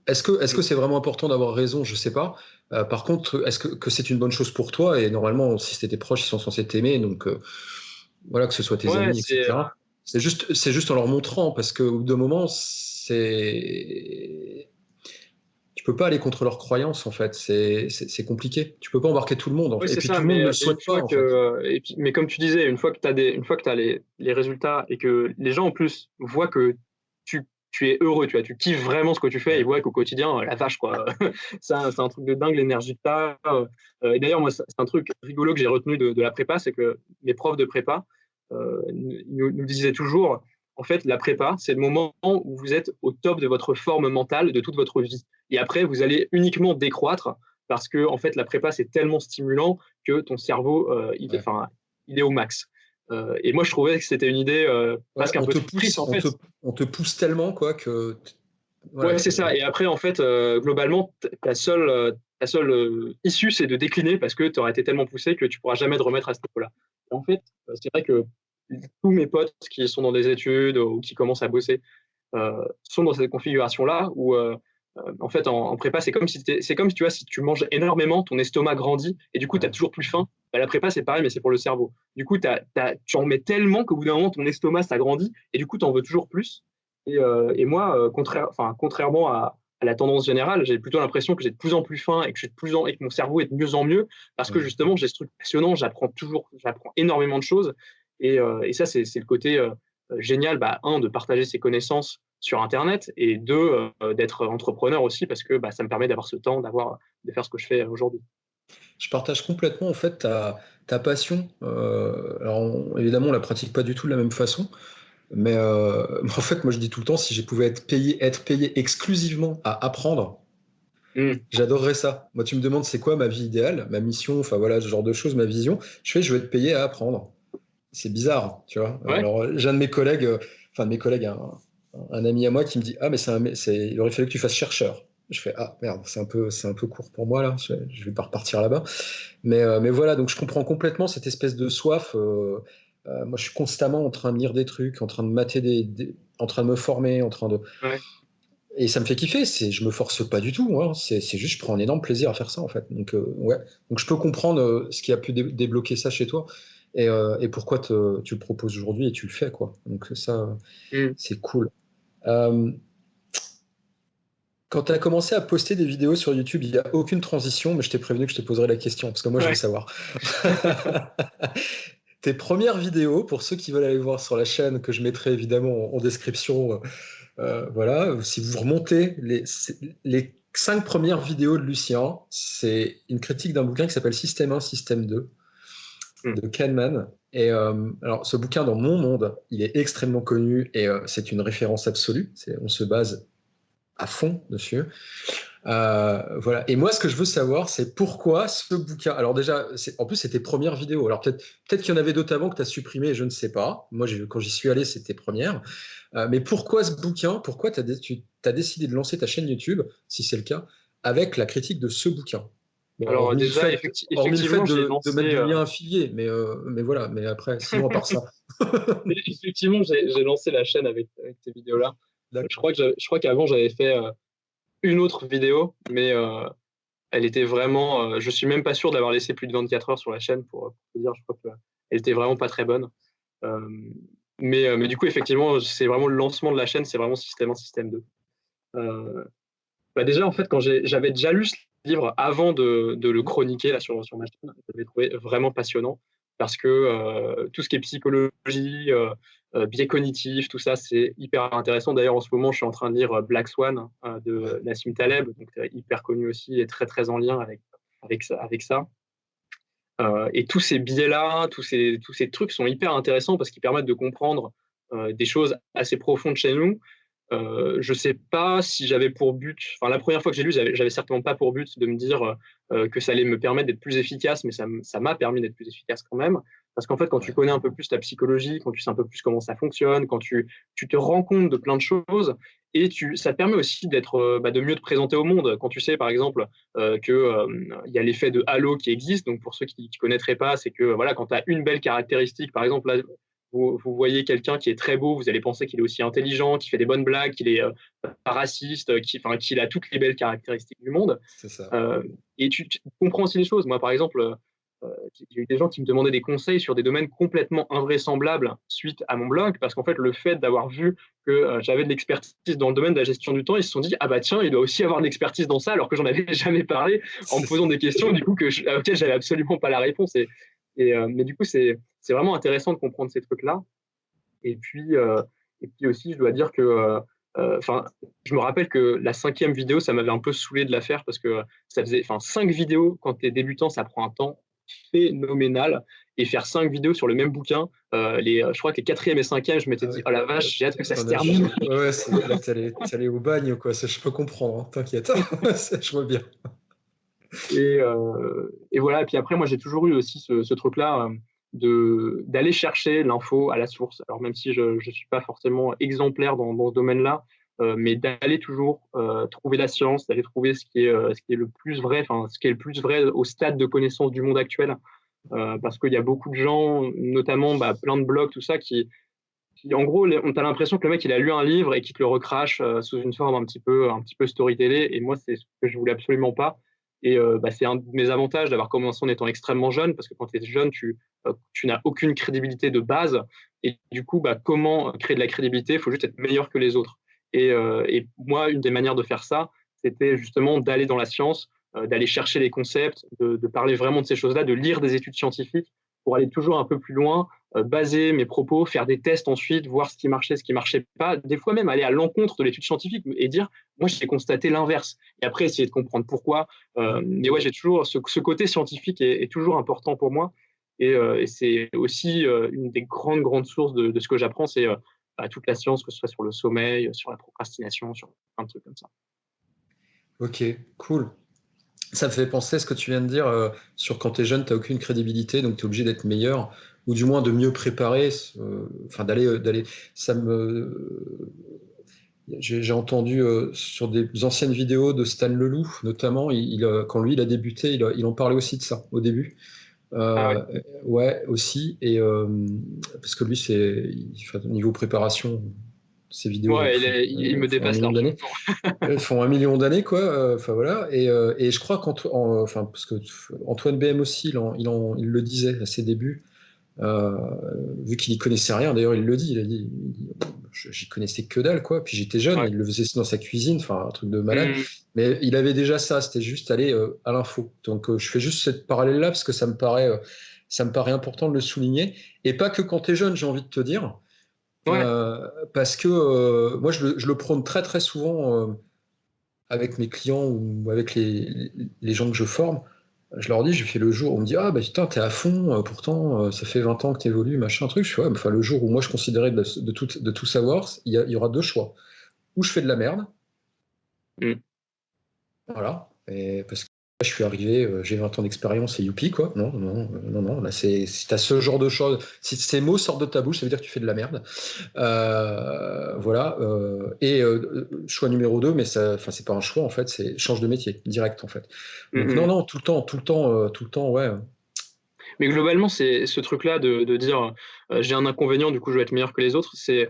est-ce que c'est vraiment important d'avoir raison? Je sais pas. Par contre, est-ce que c'est une bonne chose pour toi? Et normalement, si c'était tes proches, ils sont censés t'aimer, donc voilà, que ce soit tes Ouais, amis, etc. C'est juste en leur montrant, parce qu'au bout d'un moment, tu peux pas aller contre leurs croyances, en fait. C'est compliqué. Tu peux pas embarquer tout le monde, en oui, fait. Et c'est puis ça, tout le monde ne le mais une souhaite pas, fois en fait. mais comme tu disais, une fois que tu as les résultats et que les gens en plus voient que tu es heureux, tu vois, tu kiffes vraiment ce que tu fais, ils Ouais. voient qu'au quotidien, la vache, quoi. Ça, c'est un truc de dingue, l'énergie que tu as. Et d'ailleurs, moi, c'est un truc rigolo que j'ai retenu de la prépa, c'est que mes profs de prépa nous disaient toujours, en fait, la prépa, c'est le moment où vous êtes au top de votre forme mentale de toute votre vie. Et après, vous allez uniquement décroître parce que en fait la prépa c'est tellement stimulant que ton cerveau Ouais. il est au max. Et moi je trouvais que c'était une idée Ouais, presque un peu triste en fait. on te pousse tellement, quoi, voilà, Ouais, c'est ça. Et après en fait globalement ta seule issue c'est de décliner parce que tu auras été tellement poussé que tu pourras jamais te remettre à ce niveau-là. Et en fait c'est vrai que tous mes potes qui sont dans des études ou qui commencent à bosser sont dans cette configuration-là où, en fait, en prépa, c'est comme si tu vois, si tu manges énormément, ton estomac grandit et du coup, tu as ouais. toujours plus faim. Bah, la prépa, c'est pareil, mais c'est pour le cerveau. Du coup, tu en mets tellement qu'au bout d'un moment, ton estomac s'agrandit et du coup, tu en veux toujours plus. Et moi, contrairement à la tendance générale, j'ai plutôt l'impression que j'ai de plus en plus faim et et que mon cerveau est de mieux en mieux parce que Ouais. justement, j'ai ce truc passionnant, j'apprends énormément de choses. Et ça, c'est le côté génial, bah, un, de partager ses connaissances sur Internet et deux, d'être entrepreneur aussi parce que bah, ça me permet d'avoir ce temps, de faire ce que je fais aujourd'hui. Je partage complètement, en fait, ta passion. Alors, évidemment, on la pratique pas du tout de la même façon, mais en fait, moi, je dis tout le temps, si je pouvais être payé exclusivement à apprendre, Mm. j'adorerais ça. Moi, tu me demandes c'est quoi ma vie idéale, ma mission, enfin voilà, ce genre de choses, ma vision. Je veux être payé à apprendre. C'est bizarre, tu vois. Ouais, Alors, j'ai un de mes collègues, un ami à moi qui me dit, ah, mais il aurait fallu que tu fasses chercheur. Je fais, ah merde, c'est un peu court pour moi là, je vais pas repartir là-bas. Mais voilà, donc je comprends complètement cette espèce de soif. Moi, je suis constamment en train de lire des trucs, en train de mater en train de me former, ouais. et ça me fait kiffer. Je me force pas du tout, hein. C'est juste, je prends un énorme plaisir à faire ça en fait. Donc ouais, donc je peux comprendre ce qui a pu débloquer ça chez toi et pourquoi tu le proposes aujourd'hui et tu le fais quoi. Donc ça, Mm. c'est cool. Euh, Quand tu as commencé à poster des vidéos sur YouTube, il n'y a aucune transition, mais je t'ai prévenu que je te poserais la question, parce que moi, je veux Ouais. savoir. Tes premières vidéos, pour ceux qui veulent aller voir sur la chaîne, que je mettrai évidemment en description, voilà, si vous remontez les 5 premières vidéos de Lucien, c'est une critique d'un bouquin qui s'appelle Système 1, Système 2 Mm. de Kahneman. Et alors, ce bouquin, dans mon monde, il est extrêmement connu et c'est une référence absolue. On se base à fond dessus. Voilà. Et moi, ce que je veux savoir, c'est pourquoi ce bouquin. Alors déjà, en plus, c'était première vidéo. Alors peut-être qu'il y en avait d'autres avant que tu as supprimé, je ne sais pas. Moi, quand j'y suis allé, c'était première. Mais pourquoi ce bouquin? Pourquoi tu as décidé de lancer ta chaîne YouTube, si c'est le cas, avec la critique de ce bouquin? Bon, Alors hormis le déjà, fait, effectivement, j'ai de mettre lancé, du lien affilié, mais voilà, mais après, sinon, à part ça. effectivement, j'ai lancé la chaîne avec ces vidéos-là. D'accord. Je crois qu'avant, j'avais fait une autre vidéo, mais elle était vraiment. Je suis même pas sûr d'avoir laissé plus de 24 heures sur la chaîne pour te dire. Je crois qu'elle était vraiment pas très bonne. Euh, mais du coup, effectivement, c'est vraiment le lancement de la chaîne, c'est vraiment Système 1, Système 2. Euh, Bah déjà, en fait, quand j'avais déjà lu ce livre avant de le chroniquer là, sur ma chaîne, je l'avais trouvé vraiment passionnant parce que tout ce qui est psychologie, biais cognitifs, tout ça, c'est hyper intéressant. D'ailleurs, en ce moment, je suis en train de lire Black Swan Ouais. de Nassim Taleb, donc hyper connu aussi et très très en lien avec ça. Et tous ces biais-là, tous ces trucs sont hyper intéressants parce qu'ils permettent de comprendre des choses assez profondes chez nous. Je sais pas si j'avais pour but, enfin la première fois que j'ai lu, j'avais certainement pas pour but de me dire que ça allait me permettre d'être plus efficace, mais ça m'a permis d'être plus efficace quand même. Parce qu'en fait, quand tu Ouais. connais un peu plus ta psychologie, quand tu sais un peu plus comment ça fonctionne, quand tu te rends compte de plein de choses, et ça te permet aussi de mieux te présenter au monde. Quand tu sais, par exemple, il y a l'effet de halo qui existe. Donc, pour ceux qui ne connaîtraient pas, c'est que voilà, quand tu as une belle caractéristique, par exemple, là, vous voyez quelqu'un qui est très beau, vous allez penser qu'il est aussi intelligent, qu'il fait des bonnes blagues, qu'il est pas raciste, qu'il a toutes les belles caractéristiques du monde. C'est ça. Et tu comprends aussi les choses. Moi, par exemple, j'ai eu des gens qui me demandaient des conseils sur des domaines complètement invraisemblables suite à mon blog, parce qu'en fait, le fait d'avoir vu que j'avais de l'expertise dans le domaine de la gestion du temps, ils se sont dit, ah bah tiens, il doit aussi avoir de l'expertise dans ça, alors que j'en avais jamais parlé, en me C'est posant ça. des questions, du coup, auxquelles j'avais absolument pas la réponse. Mais du coup, c'est vraiment intéressant de comprendre ces trucs-là. Et puis, euh, et puis aussi, je dois dire que, je me rappelle que la 5e vidéo, ça m'avait un peu saoulé de la faire parce que ça faisait, 5 vidéos quand tu es débutant, ça prend un temps phénoménal. Et faire 5 vidéos sur le même bouquin, je crois que les 4e et 5e, je m'étais Ah dit, ouais. oh la vache, j'ai hâte que ça se T'en as termine. chié. Ouais, ouais, là, t'allais au bagne, quoi. Ça, je peux comprendre, hein, t'inquiète. Je vois bien. Et voilà. Et puis après, moi, j'ai toujours eu aussi ce truc-là d'aller chercher l'info à la source. Alors même si je ne suis pas forcément exemplaire dans ce domaine-là, mais d'aller toujours trouver la science, d'aller trouver ce qui est le plus vrai, enfin ce qui est le plus vrai au stade de connaissance du monde actuel. Parce qu'il y a beaucoup de gens, notamment plein de blogs, tout ça, en gros, on a l'impression que le mec il a lu un livre et qu'il te le recrache sous une forme un petit peu storytellée. Et moi, c'est ce que je voulais absolument pas. Et c'est un de mes avantages d'avoir commencé en étant extrêmement jeune, parce que quand tu es jeune, tu n'as aucune crédibilité de base. Et du coup, comment créer de la crédibilité? Il faut juste être meilleur que les autres. Et moi, une des manières de faire ça, c'était justement d'aller dans la science, d'aller chercher les concepts, de parler vraiment de ces choses-là, de lire des études scientifiques pour aller toujours un peu plus loin, baser mes propos, faire des tests ensuite, voir ce qui marchait pas, des fois même aller à l'encontre de l'étude scientifique et dire, moi j'ai constaté l'inverse. Et après essayer de comprendre pourquoi. Mais ouais, j'ai toujours ce côté scientifique est toujours important pour moi. Et c'est aussi une des grandes sources de ce que j'apprends, c'est toute la science, que ce soit sur le sommeil, sur la procrastination, sur plein de trucs comme ça. Ok, cool. Ça me fait penser à ce que tu viens de dire sur quand tu es jeune, tu n'as aucune crédibilité, donc tu es obligé d'être meilleur, ou du moins de mieux préparer, enfin d'aller. Ça me. J'ai entendu sur des anciennes vidéos de Stan Leloup, notamment, quand lui il a débuté, il en parlait aussi de ça au début. Ah ouais. Euh, ouais, aussi, et parce que lui, au niveau préparation, ses vidéos Ouais, il me font un dépasse million d'années. largement. Elles font un million d'années, quoi. Enfin voilà. Et je crois enfin parce que Antoine BM aussi, il le disait à ses débuts, euh, vu qu'il y connaissait rien. D'ailleurs, il le dit. Il dit, j'y connaissais que dalle, quoi. Puis j'étais jeune, Ouais. il le faisait dans sa cuisine, enfin un truc de malade. Mmh. Mais il avait déjà ça. C'était juste aller à l'info. Donc je fais juste cette parallèle-là parce que ça me paraît important de le souligner. Et pas que quand t'es jeune, j'ai envie de te dire. Ouais. Parce que moi, je le prône très très souvent avec mes clients ou avec les gens que je forme, je leur dis, je fais le jour où on me dit, ah bah putain, t'es à fond, pourtant ça fait 20 ans que t'évolues, machin, truc. Je fais, ouais, mais enfin, le jour où moi je considérais de tout savoir, il y aura deux choix. Ou je fais de la merde, Mmh. voilà, et parce Je suis arrivé, j'ai 20 ans d'expérience et youpi, quoi. Non, non, non, non. Là, si tu as ce genre de choses, si ces mots sortent de ta bouche, ça veut dire que tu fais de la merde. Voilà. Choix numéro 2, mais c'est pas un choix, en fait, c'est change de métier, direct, en fait. Donc, non, non, tout le temps, ouais. Mais globalement, c'est ce truc-là de dire j'ai un inconvénient, du coup, je vais être meilleur que les autres, c'est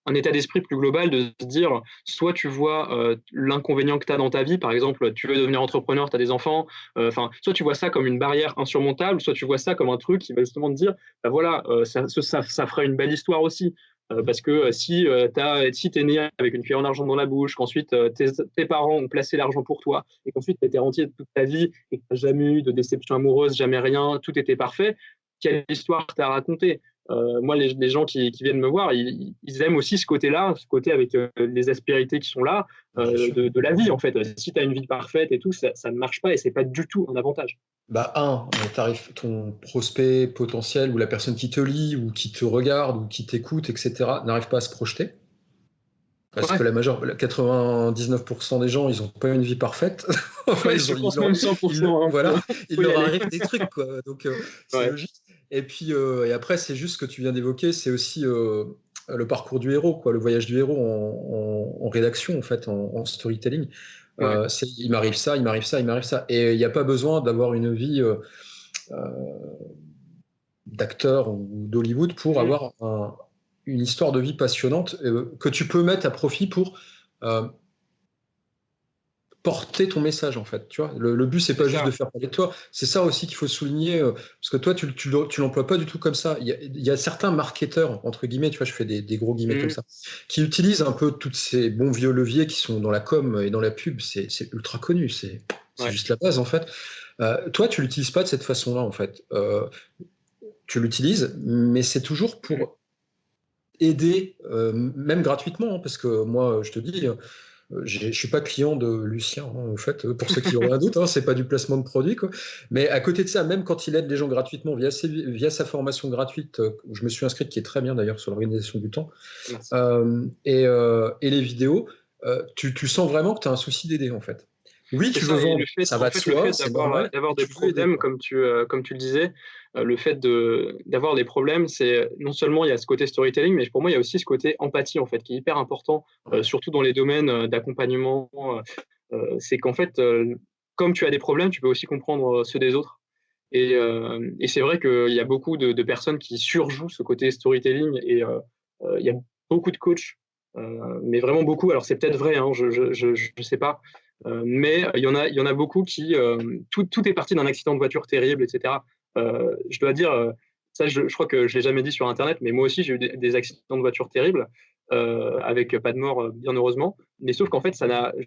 un état d'esprit plus global de se dire soit tu vois l'inconvénient que tu as dans ta vie, par exemple, tu veux devenir entrepreneur, tu as des enfants, soit tu vois ça comme une barrière insurmontable, soit tu vois ça comme un truc qui va justement te dire bah voilà, ça ferait une belle histoire aussi. Parce que si t'es né avec une cuillère en argent dans la bouche, qu'ensuite tes parents ont placé l'argent pour toi, et qu'ensuite tu étais rentier toute ta vie, et que tu n'as jamais eu de déception amoureuse, jamais rien, tout était parfait, quelle histoire t'as raconté? Moi, les gens qui viennent me voir, ils aiment aussi ce côté-là, ce côté avec les aspérités qui sont là, de la vie, en fait. Si tu as une vie parfaite et tout, ça ne marche pas et c'est pas du tout un avantage. Bah, ton prospect potentiel ou la personne qui te lit ou qui te regarde ou qui t'écoute, etc., n'arrive pas à se projeter. Parce que Ouais, 99% des gens, ils n'ont pas une vie parfaite. Enfin, ouais, je pense même 100%. Hein, voilà, il faut y leur aller. arrive des trucs, quoi. Donc, c'est Ouais. logique. Et puis, et après, c'est juste ce que tu viens d'évoquer, c'est aussi le parcours du héros, quoi, le voyage du héros en rédaction, en fait, en storytelling. Ouais. Il m'arrive ça, il m'arrive ça, il m'arrive ça. Et il n'y a pas besoin d'avoir une vie euh, d'acteur ou d'Hollywood pour Mm. avoir une histoire de vie passionnante que tu peux mettre à profit pour euh, porter ton message, en fait. Tu vois, le but, c'est C'est pas juste de ça. faire parler de toi. C'est ça aussi qu'il faut souligner, parce que toi, tu l'emploies pas du tout comme ça. Il y a certains marketeurs, entre guillemets, tu vois, je fais des gros guillemets comme Mm. ça, qui utilisent un peu tous ces bons vieux leviers qui sont dans la com et dans la pub. C'est ultra connu. C'est Ouais. juste la base, en fait. Toi, tu l'utilises pas de cette façon-là, en fait. Tu l'utilises, mais c'est toujours Mm. pour aider, même gratuitement, hein, parce que moi, je te dis, je suis pas client de Lucien, hein, en fait, pour ceux qui auraient un doute, hein, c'est pas du placement de produit, quoi. Mais à côté de ça, même quand il aide les gens gratuitement via sa formation gratuite, où je me suis inscrit, qui est très bien d'ailleurs sur l'organisation du temps, Merci. et les vidéos, tu sens vraiment que tu as un souci d'aider, en fait. Oui, C'est tu veux ça, et vendre, ça en va de fait, le soi, fait c'est normal, d'avoir mais des tu veux aider, problèmes, quoi. comme tu le disais, le fait d'avoir des problèmes, c'est non seulement il y a ce côté storytelling, mais pour moi, il y a aussi ce côté empathie, en fait, qui est hyper important, Ouais. surtout dans les domaines d'accompagnement. C'est qu'en fait, comme tu as des problèmes, tu peux aussi comprendre ceux des autres. Et c'est vrai qu'il y a beaucoup de personnes qui surjouent ce côté storytelling, et il y a beaucoup de coachs, mais vraiment beaucoup. Alors c'est peut-être vrai, hein, je sais pas. Mais il y en a beaucoup qui tout est parti d'un accident de voiture terrible, etc. Je dois dire, ça, je crois que je l'ai jamais dit sur Internet, mais moi aussi j'ai eu des accidents de voiture terribles avec pas de mort, bien heureusement. Mais sauf qu'en fait,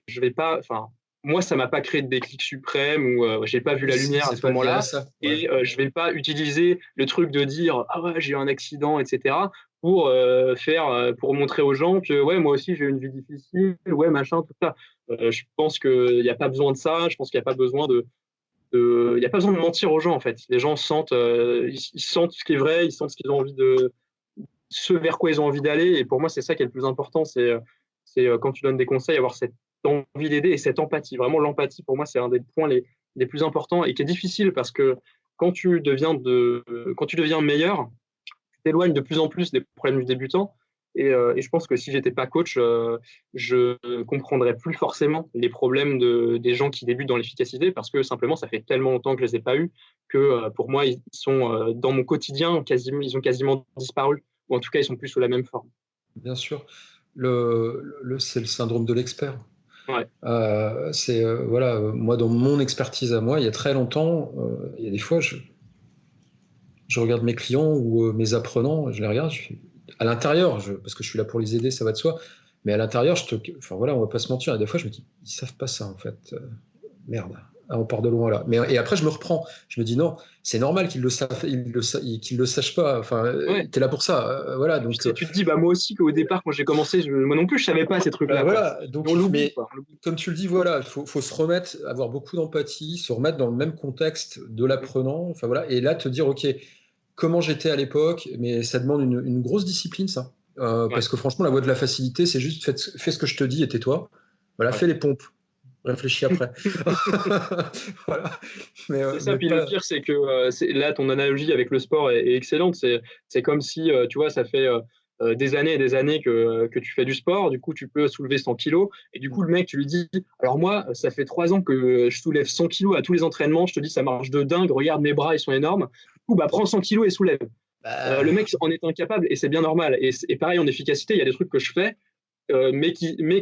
je vais pas, enfin, moi, ça m'a pas créé de déclic suprême ou j'ai pas vu Et la si, lumière à c'est ce pas lié à moment-là. ça. Ouais. Et je vais pas utiliser le truc de dire ah ouais, j'ai eu un accident, etc. Pour montrer aux gens que ouais, moi aussi j'ai eu une vie difficile, ouais, machin, tout ça. Je pense qu'il n'y a pas besoin de ça. Je pense qu'il n'y a pas besoin il y a pas besoin de mentir aux gens, en fait. Les gens sentent, ils sentent ce qui est vrai, ils sentent ce qu'ils ont envie ce vers quoi ils ont envie d'aller. Et pour moi, c'est ça qui est le plus important. C'est quand tu donnes des conseils, avoir cette envie d'aider et cette empathie. Vraiment, l'empathie, pour moi, c'est un des points les plus importants et qui est difficile parce que quand tu deviens meilleur, tu t'éloignes de plus en plus des problèmes du débutant. Et je pense que si j'étais pas coach, je comprendrais plus forcément les problèmes des gens qui débutent dans l'efficacité parce que simplement ça fait tellement longtemps que je les ai pas eus que pour moi ils sont dans mon quotidien quasiment, ils ont quasiment disparu ou en tout cas ils sont plus sous la même forme. Bien sûr. C'est le syndrome de l'expert. Ouais. Voilà, moi, dans mon expertise à moi, il y a très longtemps, il y a des fois, je regarde mes clients ou mes apprenants, je les regarde, à l'intérieur, parce que je suis là pour les aider, ça va de soi, mais à l'intérieur, enfin voilà, on va pas se mentir, et des fois, je me dis, ils savent pas ça, en fait. Merde. Ah, on part de loin là. Et après, je me reprends. Je me dis non, c'est normal qu'ils le savent, qu'ils le sachent pas. Enfin, Ouais. t'es là pour ça. Voilà. Puis, Donc, tu te dis bah moi aussi qu'au départ quand j'ai commencé, moi non plus je savais pas ces trucs là quoi. voilà, Et on donc, l'oublie mais quoi. On l'oublie. comme tu le dis, voilà, faut se remettre, avoir beaucoup d'empathie, se remettre dans le même contexte de l'apprenant, enfin voilà, et là te dire, ok, comment j'étais à l'époque, mais ça demande une grosse discipline, ça. Ouais. Parce que franchement, la voie de la facilité, c'est juste fais ce que je te dis et tais-toi. Voilà, Ouais. fais les pompes. Réfléchis après. Voilà. C'est ça, Mais puis le pas. pire, c'est que là, ton analogie avec le sport est excellente. C'est comme si, tu vois, ça fait des années et des années que tu fais du sport, du coup, tu peux soulever 100 kilos, et du coup, le mec, tu lui dis, alors moi, ça fait 3 ans que je soulève 100 kilos à tous les entraînements, je te dis, ça marche de dingue, regarde, mes bras, ils sont énormes. Du coup, bah, prends 100 kilos et soulève. Le Bah, mec en est incapable, et c'est bien normal. Et pareil, en efficacité, il y a des trucs que je fais, mais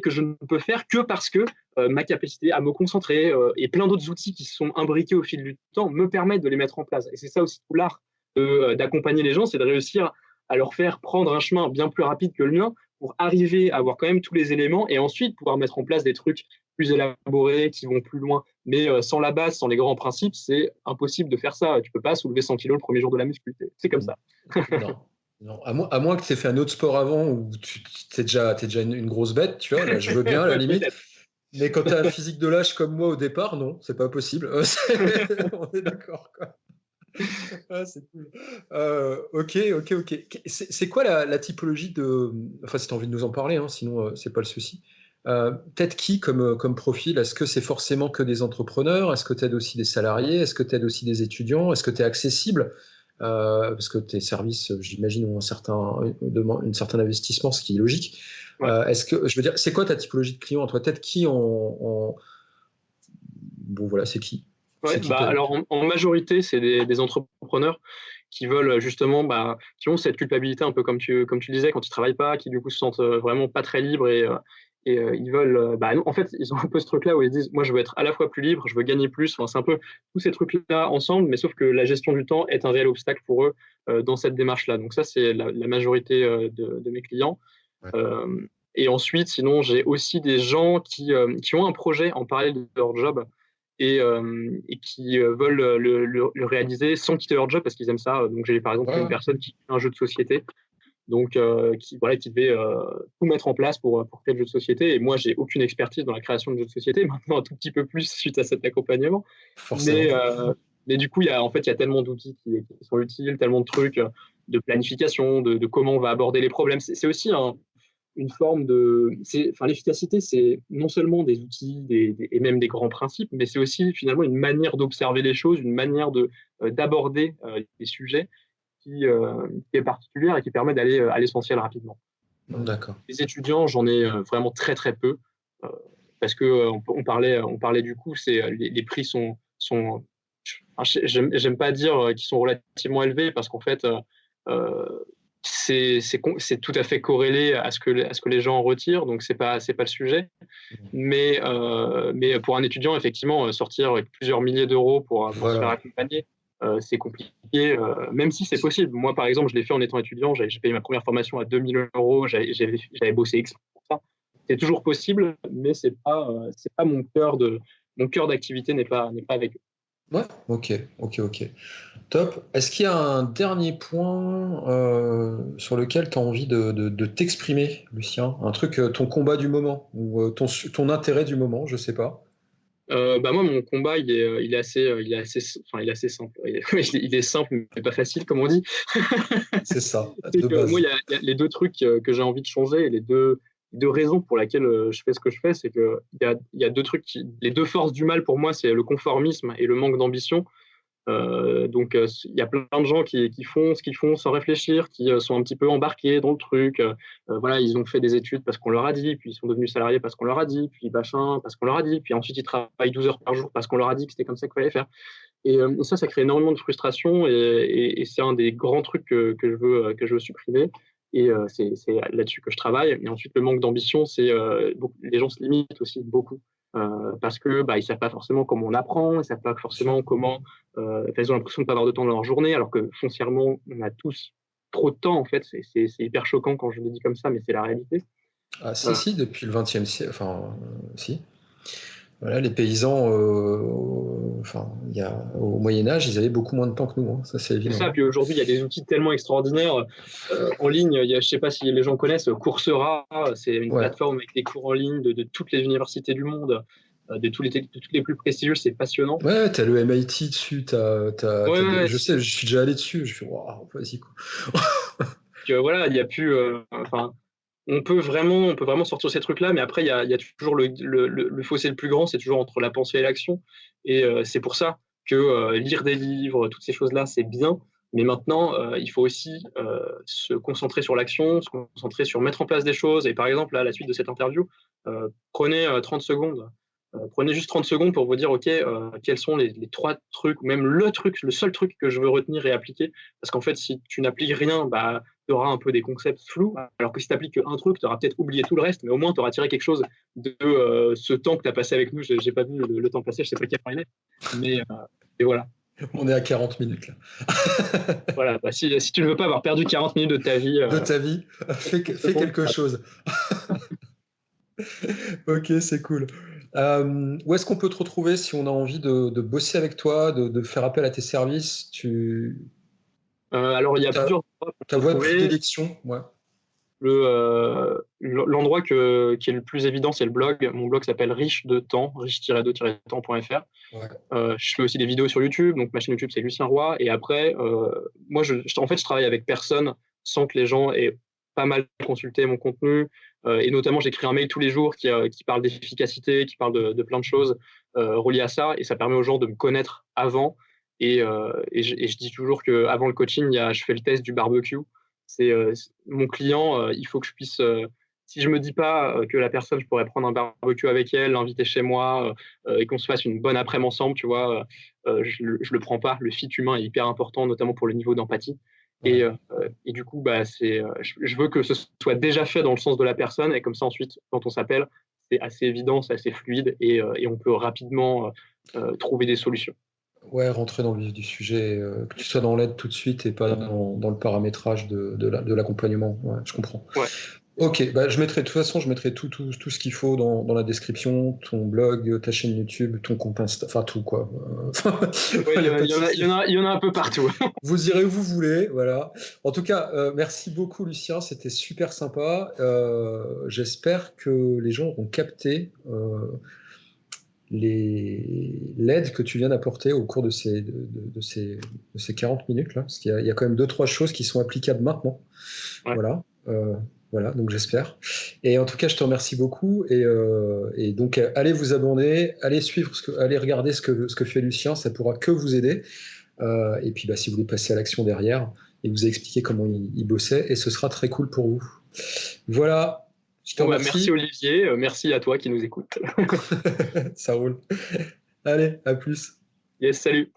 que je ne peux faire que parce que ma capacité à me concentrer et plein d'autres outils qui se sont imbriqués au fil du temps me permettent de les mettre en place. Et c'est ça aussi tout l'art d'accompagner les gens, c'est de réussir à leur faire prendre un chemin bien plus rapide que le mien pour arriver à avoir quand même tous les éléments et ensuite pouvoir mettre en place des trucs plus élaborés, qui vont plus loin. Mais sans la base, sans les grands principes, c'est impossible de faire ça. Tu peux pas soulever 100 kilos le premier jour de la muscu. C'est comme ça. non. Non. À moins que tu aies fait un autre sport avant où tu t'es déjà une grosse bête, tu vois. Là, je veux bien, à la limite. Peut-être. Mais quand tu as un physique de lâche comme moi au départ, non, c'est pas possible. On est d'accord, quoi. Ah, c'est cool. Ok. C'est quoi la typologie de. Enfin, si tu as envie de nous en parler, hein, sinon, c'est pas le souci. T'aides qui comme profil? Est-ce que c'est forcément que des entrepreneurs? Est-ce que tu aides aussi des salariés? Est-ce que tu aides aussi des étudiants? Est-ce que tu es accessible? Parce que tes services, j'imagine, ont un certain investissement, ce qui est logique. Ouais. Est-ce que, je veux dire, c'est quoi ta typologie de client? Toi, t'aides qui Bon, voilà, c'est qui? Ouais, C'est qui bah t'aides? alors en majorité, c'est des entrepreneurs qui veulent justement, bah, qui ont cette culpabilité un peu comme tu disais, quand ils travaillent pas, qui du coup se sentent vraiment pas très libres et ils veulent, bah, non, en fait, ils ont un peu ce truc-là où ils se disent, moi, je veux être à la fois plus libre, je veux gagner plus. Enfin, c'est un peu tous ces trucs-là ensemble, mais sauf que la gestion du temps est un réel obstacle pour eux dans cette démarche-là. Donc ça, c'est la majorité de mes clients. Ouais. Euh, et ensuite, sinon, j'ai aussi des gens qui ont un projet en parallèle de leur job et qui veulent le réaliser sans quitter leur job parce qu'ils aiment ça. Donc, j'ai par exemple Ouais, une ouais. personne qui fait un jeu de société, donc voilà, qui devait tout mettre en place pour créer le jeu de société. Et moi, j'ai aucune expertise dans la création de jeux de société, maintenant un tout petit peu plus suite à cet accompagnement. Forcément. Mais, mais du coup, en fait, il y a tellement d'outils qui sont utiles, tellement de trucs de planification, de comment on va aborder les problèmes. C'est aussi une forme de. Enfin, l'efficacité, c'est non seulement des outils et même des grands principes, mais c'est aussi finalement une manière d'observer les choses, une manière d'aborder les sujets qui est particulière et qui permet d'aller à l'essentiel rapidement. D'accord. Les étudiants, j'en ai vraiment très très peu euh, parce que on parlait du coup, les prix sont enfin, j'aime pas dire qu'ils sont relativement élevés parce qu'en fait, euh, c'est tout à fait corrélé à ce que les gens en retirent, donc c'est pas le sujet. Mais pour un étudiant, effectivement, sortir avec plusieurs milliers d'euros pour se faire Voilà. accompagner, c'est compliqué, même si c'est possible. Moi, par exemple, je l'ai fait en étant étudiant, j'ai payé ma première formation à 2000 euros, j'avais bossé exprès pour ça. C'est toujours possible, mais c'est pas mon cœur d'activité n'est pas avec eux. Ouais, ok. Top. Est-ce qu'il y a un dernier point sur lequel tu as envie de t'exprimer, Lucien? Un truc, ton combat du moment ou ton intérêt du moment, je sais pas. Bah moi, mon combat, il est assez simple. Il est simple, mais pas facile, comme on dit. C'est ça, C'est de que moi, base. il y a les deux trucs que j'ai envie de changer, et les deux raisons pour lesquelles je fais ce que je fais, c'est que il y a deux trucs, les deux forces du mal pour moi, c'est le conformisme et le manque d'ambition. Donc, il y a plein de gens qui font ce qu'ils font sans réfléchir, qui sont un petit peu embarqués dans le truc. Voilà, ils ont fait des études parce qu'on leur a dit, puis ils sont devenus salariés parce qu'on leur a dit, puis machin parce qu'on leur a dit, puis ensuite ils travaillent 12 heures par jour parce qu'on leur a dit que c'était comme ça qu'il fallait faire. Et ça crée énormément de frustration et c'est un des grands trucs que je veux supprimer. Et c'est là-dessus que je travaille. Et ensuite, le manque d'ambition, les gens se limitent aussi beaucoup parce que bah, ils savent pas forcément comment on apprend, ils savent pas Bien sûr. forcément comment. Enfin, ils ont l'impression de pas avoir de temps dans leur journée, alors que foncièrement, on a tous trop de temps en fait. C'est hyper choquant quand je le dis comme ça, mais c'est la réalité. Ah, si, Euh, si, depuis le XXe siècle, enfin, si. Voilà, les paysans, enfin, au Moyen Âge, ils avaient beaucoup moins de temps que nous, hein, ça c'est C'est ça. évident. Puis aujourd'hui, il y a des outils tellement extraordinaires en ligne. Je sais pas si les gens connaissent Coursera. C'est une Ouais, plateforme avec des cours en ligne de toutes les universités du monde, de toutes les plus prestigieuses. C'est passionnant. ouais, t'as le MIT dessus, Ouais, ouais, ouais, je sais, je suis déjà allé dessus, je fais, waouh, vas-y, quoi. voilà, il y a plus. Enfin, on peut vraiment sortir ces trucs-là, mais après, il y a toujours le fossé le plus grand, c'est toujours entre la pensée et l'action. Et c'est pour ça que lire des livres, toutes ces choses-là, c'est bien. Mais maintenant, il faut aussi se concentrer sur l'action, se concentrer sur mettre en place des choses. Et par exemple, là, à la suite de cette interview, prenez 30 secondes. Prenez juste 30 secondes pour vous dire, OK, quels sont les trois trucs, ou même le seul truc que je veux retenir et appliquer. Parce qu'en fait, si tu n'appliques rien, bah, tu auras un peu des concepts flous. Alors que si tu appliques qu'un truc, tu auras peut-être oublié tout le reste, mais au moins, tu auras tiré quelque chose de ce temps que tu as passé avec nous. Je n'ai pas vu le temps passer, je ne sais pas quel temps il est. Mais et voilà. On est à 40 minutes là. Voilà, bah, si tu ne veux pas avoir perdu 40 minutes de ta vie, de ta vie, fais quelque chose. Ok, c'est cool. Où est-ce qu'on peut te retrouver si on a envie de bosser avec toi, de faire appel à tes services? Alors, il y a plusieurs endroits pour Ta te voie de retrouver. prédilection, ouais. L'endroit qui est le plus évident, c'est le blog. Mon blog s'appelle riche-de-temps.fr. Ouais. Je fais aussi des vidéos sur YouTube, donc ma chaîne YouTube c'est Lucien Roy. Et après, moi, en fait, je travaille avec personne sans que les gens aient pas mal consulté mon contenu. Et notamment, j'écris un mail tous les jours qui parle d'efficacité, qui parle de plein de choses reliées à ça. Et ça permet aux gens de me connaître avant. Et je dis toujours qu'avant le coaching, je fais le test du barbecue. C'est mon client, il faut que je puisse. Si je me dis pas que la personne, je pourrais prendre un barbecue avec elle, l'inviter chez moi et qu'on se fasse une bonne après-midi ensemble, tu vois, je le prends pas. Le fit humain est hyper important, notamment pour le niveau d'empathie. Ouais. Et du coup, bah, je veux que ce soit déjà fait dans le sens de la personne, et comme ça ensuite, quand on s'appelle, c'est assez évident, c'est assez fluide, et on peut rapidement trouver des solutions. Ouais, rentrer dans le vif du sujet, que tu sois dans l'aide tout de suite et pas dans le paramétrage de l'accompagnement. Ouais, je comprends. Ouais. Ok, bah, de toute façon, je mettrai tout ce qu'il faut dans la description, ton blog, ta chaîne YouTube, ton compte Insta, enfin tout quoi. Ouais, Y a pas de souci. il y en a un peu partout. Vous irez où vous voulez, voilà. En tout cas, merci beaucoup Lucien, c'était super sympa. J'espère que les gens auront capté l'aide que tu viens d'apporter au cours de ces 40 minutes là, parce qu'il y a quand même deux, trois choses qui sont applicables maintenant. Ouais. Voilà. Voilà, donc j'espère. Et en tout cas, je te remercie beaucoup. Et donc, allez vous abonner, allez regarder ce que fait Lucien, ça pourra que vous aider. Et puis, bah, si vous voulez passer à l'action derrière, il vous a expliqué comment il bossait, et ce sera très cool pour vous. Voilà, je te Bon, bah, merci remercie. Olivier, merci à toi qui nous écoute. Ça roule. Allez, à plus. Yes, salut.